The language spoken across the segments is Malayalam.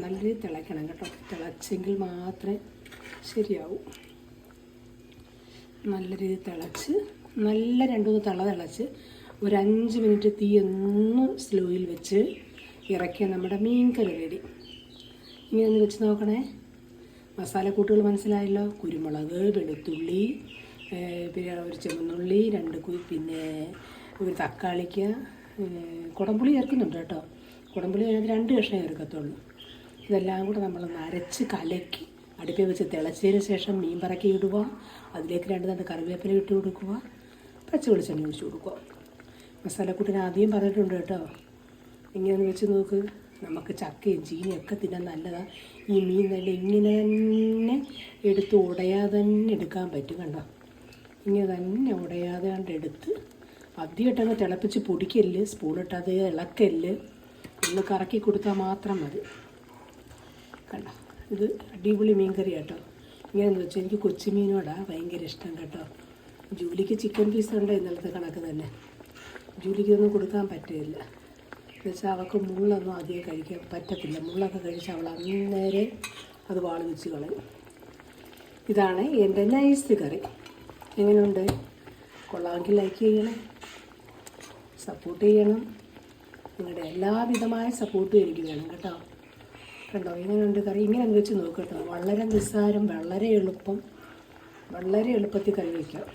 നല്ല രീതിയിൽ തിളയ്ക്കണം കേട്ടോ. തിളച്ചെങ്കിൽ മാത്രമേ ശരിയാവും. നല്ല രീതിയിൽ തിളച്ച് നല്ല 2-3 തിള തിളച്ച് ഒരു 5 മിനിറ്റ് തീ ഒന്ന് സ്ലോയിൽ വെച്ച് ഇറക്കിയ നമ്മുടെ മീൻകറി റെഡി. ഇങ്ങനെ ഒന്ന് വെച്ച് നോക്കണേ. മസാലക്കൂട്ടുകൾ മനസ്സിലായല്ലോ. കുരുമുളക്, വെളുത്തുള്ളി, പിന്നെ ഒരു ചുവന്നുള്ളി, പിന്നെ ഒരു തക്കാളിക്ക് കുടംപുളി ചേർക്കുന്നുണ്ട് കേട്ടോ. കുടംപുളി അതിനകത്ത് 2 കഷ്ണം ചേർക്കത്തുള്ളൂ. ഇതെല്ലാം കൂടെ നമ്മളൊന്ന് അരച്ച് കലക്കി അടുപ്പിൽ വെച്ച് തിളച്ചതിന് ശേഷം മീൻ പറക്കി ഇടുക. അതിലേക്ക് 2 കറിവേപ്പില ഇട്ട് കൊടുക്കുക. പച്ച വെളിച്ചെണ്ണ ഒഴിച്ച് കൊടുക്കുക. മസാലക്കൂട്ടിന് ആദ്യം പറഞ്ഞിട്ടുണ്ട് കേട്ടോ. ഇങ്ങനെ വെച്ച് നോക്ക്. നമുക്ക് ചക്കയും ചീനിയും ഒക്കെ തിന്നാൻ നല്ലതാണ്. ഈ മീൻ നല്ല ഇങ്ങനെ തന്നെ എടുത്ത് ഉടയാതെ തന്നെ എടുക്കാൻ പറ്റും കണ്ടോ. ഇങ്ങനെ തന്നെ ഉടയാതെ കണ്ടെടുത്ത് ആദ്യമായിട്ടങ്ങ് തിളപ്പിച്ച് പൊടിക്കല്ല്, സ്പൂണിട്ടത് ഇളക്കല്ല്, ഒന്ന് കറക്കി കൊടുത്താൽ മാത്രം മതി. കണ്ടോ, ഇത് അടിപൊളി മീൻ കറി കേട്ടോ. ഇങ്ങനെയെന്ന് വെച്ചാൽ എനിക്ക് കൊച്ചുമീനോടാണ് ഭയങ്കര ഇഷ്ടം കേട്ടോ. ജൂലിക്ക് ചിക്കൻ പീസ് ഉണ്ട് ഇന്നലത്തെ കണക്ക് തന്നെ. ജൂലിക്കൊന്നും കൊടുക്കാൻ പറ്റില്ല. എന്നുവെച്ചാൽ അവൾക്ക് മുള്ളൊന്നും അധികം കഴിക്കാൻ പറ്റത്തില്ല. മുള്ളൊക്കെ കഴിച്ച് അവൾ അന്നേരെ അത് വാള് വെച്ച് കളയും. ഇതാണ് എൻ്റെ നൈസ് കറി. എങ്ങനെയുണ്ട്? കൊള്ളാമെങ്കിൽ ലൈക്ക് ചെയ്യണം, സപ്പോർട്ട് ചെയ്യണം. നിങ്ങളുടെ എല്ലാവിധമായ സപ്പോർട്ടും എനിക്ക് വേണം കേട്ടോ. കണ്ടോ എങ്ങനെയുണ്ട് കറി? ഇങ്ങനെ വെച്ച് നോക്കട്ടോ. വളരെ നിസ്സാരം, വളരെ എളുപ്പത്തിൽ കറി വയ്ക്കാം.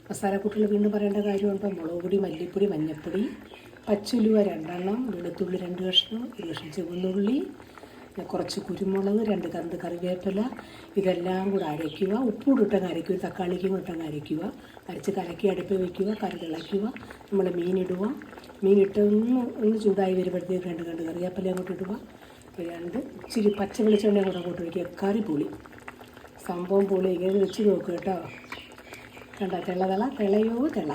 മസാലക്കൂട്ടുകൾ വീണ്ടും പറയേണ്ട കാര്യമുണ്ടോ? മുളക് പൊടി, മല്ലിപ്പൊടി, മഞ്ഞൾപ്പൊടി, പച്ചുലുവ 2 വെളുത്തുള്ളി 2 കഷ്ണം, 1 കഷ്ണം ചുവന്നുള്ളി, കുറച്ച് കുരുമുളക്, 2 കറിവേപ്പില, ഇതെല്ലാം കൂടെ അരയ്ക്കുക. ഉപ്പൂടിട്ടങ്ങ് അരയ്ക്കുക. തക്കാളിക്കും ഇട്ടങ്ങ് അരയ്ക്കുക. അരച്ച് കലക്കി അടുപ്പിൽ വയ്ക്കുക. കറി തിളയ്ക്കുക. നമ്മൾ മീനിടുക. മീനിട്ട് ഒന്ന് ചൂടായി വരുമ്പോഴത്തേക്ക് 2 കറിവേപ്പില അങ്ങോട്ട് ഇടുക. ഇച്ചിരി പച്ച വെളിച്ചെണ്ണ കൂടെ അങ്ങോട്ട് ഒഴിക്കുക. കറി പൊളി, സംഭവം പൊളി. ഇങ്ങനെ വെച്ച് നോക്കുക കേട്ടോ. കണ്ടോ, തിളയോ തിള.